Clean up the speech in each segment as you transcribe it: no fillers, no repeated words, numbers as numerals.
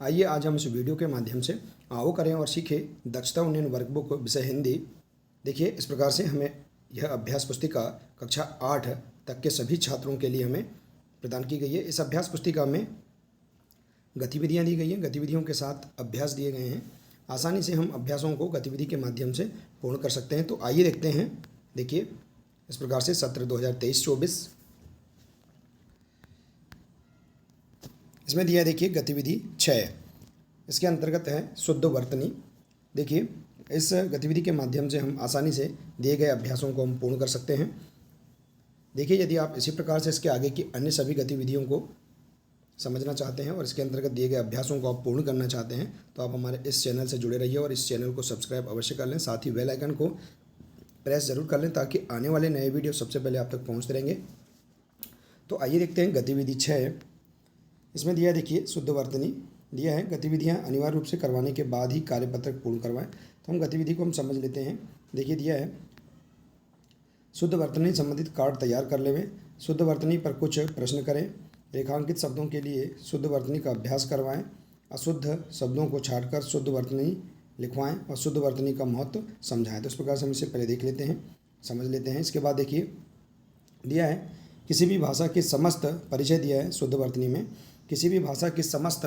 आइए आज हम इस वीडियो के माध्यम से आओ करें और सीखें दक्षता उन्नयन वर्कबुक विषय हिंदी। देखिए, इस प्रकार से हमें यह अभ्यास पुस्तिका कक्षा 8 तक के सभी छात्रों के लिए हमें प्रदान की गई है। इस अभ्यास पुस्तिका में गतिविधियाँ दी गई हैं, गतिविधियों के साथ अभ्यास दिए गए हैं। आसानी से हम अभ्यासों को गतिविधि के माध्यम से पूर्ण कर सकते हैं। तो आइए देखते हैं। देखिए, इस प्रकार से सत्र 2023-24 इसमें दिया है। देखिए, गतिविधि 6 इसके अंतर्गत है शुद्ध वर्तनी। देखिए, इस गतिविधि के माध्यम से हम आसानी से दिए गए अभ्यासों को हम पूर्ण कर सकते हैं। देखिए, यदि आप इसी प्रकार से इसके आगे की अन्य सभी गतिविधियों को समझना चाहते हैं और इसके अंतर्गत दिए गए अभ्यासों को आप पूर्ण करना चाहते हैं तो आप हमारे इस चैनल से जुड़े रहिए और इस चैनल को सब्सक्राइब अवश्य कर लें। साथ ही बेल आइकन को प्रेस ज़रूर कर लें ताकि आने वाले नए वीडियो सबसे पहले आप तक पहुँचते रहेंगे। तो आइए देखते हैं गतिविधि 6। इसमें दिया है, देखिए, शुद्ध वर्तनी दिया है। गतिविधियां अनिवार्य रूप से करवाने के बाद ही कार्यपत्रक पूर्ण करवाएं। तो हम गतिविधि को हम समझ लेते हैं। देखिए, दिया है शुद्ध वर्तनी संबंधित कार्ड तैयार कर लेवें। शुद्ध वर्तनी पर कुछ प्रश्न करें। रेखांकित शब्दों के लिए शुद्ध वर्तनी का अभ्यास करवाएं। अशुद्ध शब्दों को छाँटकर शुद्ध वर्तनी लिखवाएं और शुद्ध वर्तनी का महत्व समझाएं। तो इस प्रकार से हम इसे पहले देख लेते हैं, समझ लेते हैं। इसके बाद देखिए, दिया है किसी भी भाषा के समस्त परिचय दिया है। शुद्ध वर्तनी में किसी भी भाषा की समस्त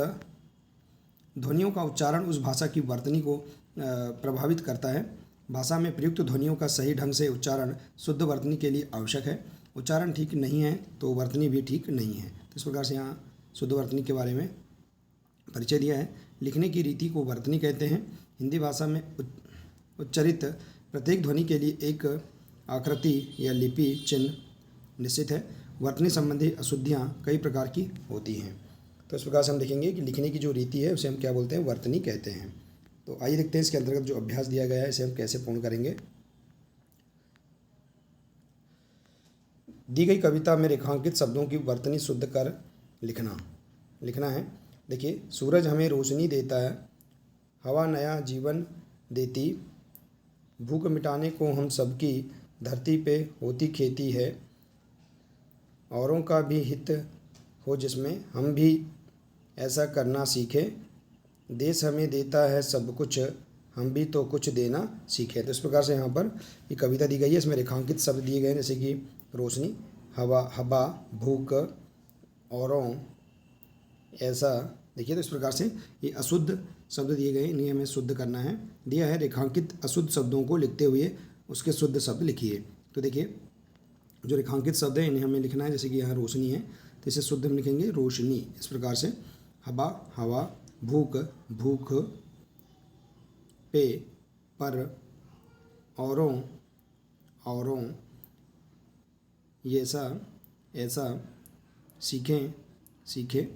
ध्वनियों का उच्चारण उस भाषा की वर्तनी को प्रभावित करता है। भाषा में प्रयुक्त ध्वनियों का सही ढंग से उच्चारण शुद्ध वर्तनी के लिए आवश्यक है। उच्चारण ठीक नहीं है तो वर्तनी भी ठीक नहीं है। तो इस प्रकार से यहाँ शुद्ध वर्तनी के बारे में परिचय दिया है। लिखने की रीति को वर्तनी कहते हैं। हिंदी भाषा में उच्चरित प्रत्येक ध्वनि के लिए एक आकृति या लिपि चिन्ह निश्चित है। वर्तनी संबंधी अशुद्धियाँ कई प्रकार की होती हैं। तो इस प्रकार से हम देखेंगे कि लिखने की जो रीति है उसे हम क्या बोलते हैं, वर्तनी कहते हैं। तो आइए देखते हैं इसके अंतर्गत जो अभ्यास दिया गया है इसे हम कैसे पूर्ण करेंगे। दी गई कविता में रेखांकित शब्दों की वर्तनी शुद्ध कर लिखना है। देखिए, सूरज हमें रोशनी देता है, हवा नया जीवन देती, भूख मिटाने को हम सबकी धरती पे होती खेती है, औरों का भी हित हो जिसमें हम भी ऐसा करना सीखें, देश हमें देता है सब कुछ हम भी तो कुछ देना सीखें। तो इस प्रकार से यहाँ पर ये कविता दी गई है। इसमें रेखांकित शब्द दिए गए हैं जैसे कि रोशनी, हवा, भूख, औरों, ऐसा। देखिए, तो इस प्रकार से ये अशुद्ध शब्द दिए गए हैं, इन्हें हमें शुद्ध करना है। दिया है रेखांकित अशुद्ध शब्दों को लिखते हुए उसके शुद्ध शब्द लिखिए। तो देखिए, जो रेखांकित शब्द है इन्हें हमें लिखना है। जैसे कि यहाँ रोशनी है तो इसे शुद्ध हम लिखेंगे रोशनी। इस प्रकार से हवा, भूख, पे, पर, औरों, ये ऐसा, सीखे,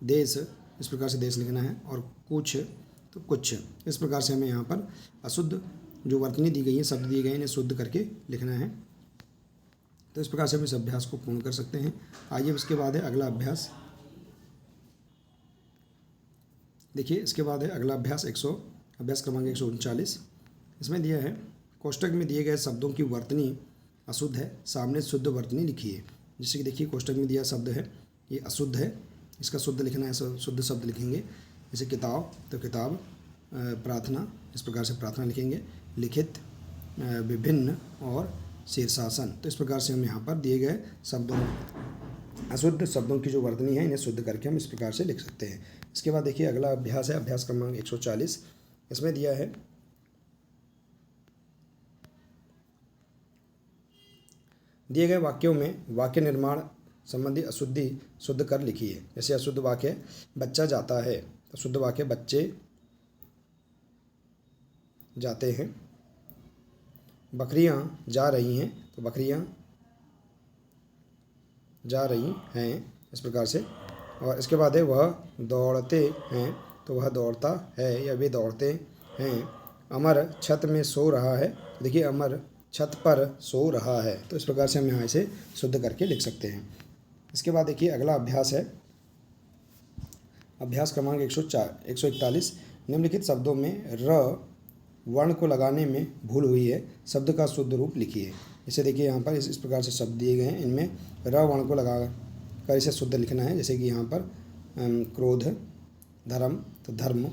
देश, इस प्रकार से देश लिखना है, और कुछ तो कुछ। इस प्रकार से हमें यहाँ पर अशुद्ध जो वर्तनी दी गई है, शब्द दिए गए हैं, इन्हें शुद्ध करके लिखना है। तो इस प्रकार से हम इस अभ्यास को पूर्ण कर सकते हैं। आइए इसके बाद है अगला अभ्यास। देखिए, इसके बाद है अगला अभ्यास अभ्यास क्रमांक 139। इसमें दिया है कोष्टक में दिए गए शब्दों की वर्तनी अशुद्ध है, सामने शुद्ध वर्तनी लिखिए। जैसे कि देखिए, कोष्टक में दिया शब्द है ये अशुद्ध है, इसका शुद्ध लिखना है, शुद्ध शब्द लिखेंगे। जैसे किताब तो किताब, प्रार्थना, इस प्रकार से प्रार्थना लिखेंगे। लिखित, विभिन्न, और शीर्षासन। तो इस प्रकार से हम यहाँ पर दिए गए शब्दों अशुद्ध शब्दों की जो वर्तनी है इन्हें शुद्ध करके हम इस प्रकार से लिख सकते हैं। इसके बाद देखिए अगला अभ्यास है अभ्यास क्रमांक 140। इसमें दिया है दिए गए वाक्यों में वाक्य निर्माण संबंधी अशुद्धि शुद्ध कर लिखिए। जैसे अशुद्ध वाक्य बच्चा जाता है तो शुद्ध वाक्य बच्चे जाते हैं। बकरियां जा रही हैं तो बकरियां जा रही हैं, इस प्रकार से। और इसके बाद है वह दौड़ते हैं तो वह दौड़ता है या वे दौड़ते हैं। अमर छत में सो रहा है, देखिए अमर छत पर सो रहा है। तो इस प्रकार से हम यहाँ इसे शुद्ध करके लिख सकते हैं। इसके बाद देखिए अगला अभ्यास है अभ्यास क्रमांक 141। निम्नलिखित शब्दों में र वर्ण को लगाने में भूल हुई है, शब्द का शुद्ध रूप लिखिए। इसे देखिए यहाँ पर इस प्रकार से शब्द दिए गए हैं, इनमें र वर्ण को लगा कर इसे शुद्ध लिखना है। जैसे कि यहाँ पर क्रोध, धर्म तो धर्म,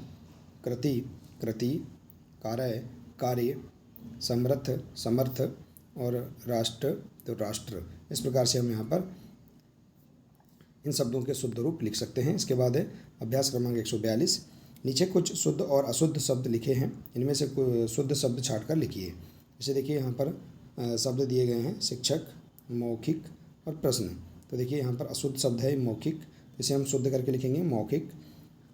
कृति कृति, कार्य कार्य, समर्थ समर्थ और राष्ट्र तो राष्ट्र। इस प्रकार से हम यहाँ पर इन शब्दों के शुद्ध रूप लिख सकते हैं। इसके बाद है अभ्यास क्रमांक 142। नीचे कुछ शुद्ध और अशुद्ध शब्द लिखे हैं, इनमें से शुद्ध शब्द छाँट कर लिखिए। जैसे देखिए यहाँ पर शब्द दिए गए हैं शिक्षक, मौखिक और प्रश्न। तो देखिए यहाँ पर अशुद्ध शब्द है मौखिक, इसे हम शुद्ध करके लिखेंगे मौखिक।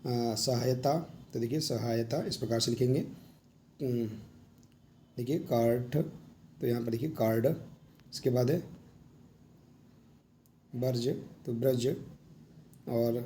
सहायता, तो देखिए सहायता इस प्रकार से लिखेंगे। देखिए कार्ड, तो यहाँ पर देखिए कार्ड। इसके बाद है ब्रज, तो ब्रज और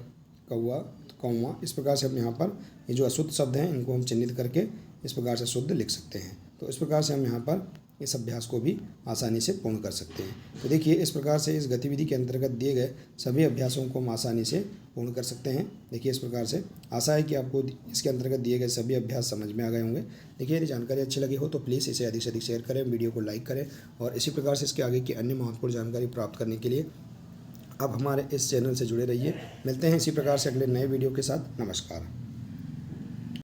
कौवा तो कौवा। इस प्रकार से हम यहाँ पर ये जो अशुद्ध शब्द हैं इनको हम चिन्हित करके इस प्रकार से शुद्ध लिख सकते हैं। तो इस प्रकार से हम यहाँ पर इस अभ्यास को भी आसानी से पूर्ण कर सकते हैं। तो देखिए इस प्रकार से इस गतिविधि के अंतर्गत दिए गए सभी अभ्यासों को हम आसानी से पूर्ण कर सकते हैं। देखिए इस प्रकार से आशा है कि आपको इसके अंतर्गत दिए गए सभी अभ्यास समझ में आ गए होंगे। देखिए यदि जानकारी अच्छी लगी हो तो प्लीज़ इसे अधिक से अधिक शेयर करें, वीडियो को लाइक करें और इसी प्रकार से इसके आगे की अन्य महत्वपूर्ण जानकारी प्राप्त करने के लिए आप हमारे इस चैनल से जुड़े रहिए। मिलते हैं इसी प्रकार से अगले नए वीडियो के साथ। नमस्कार।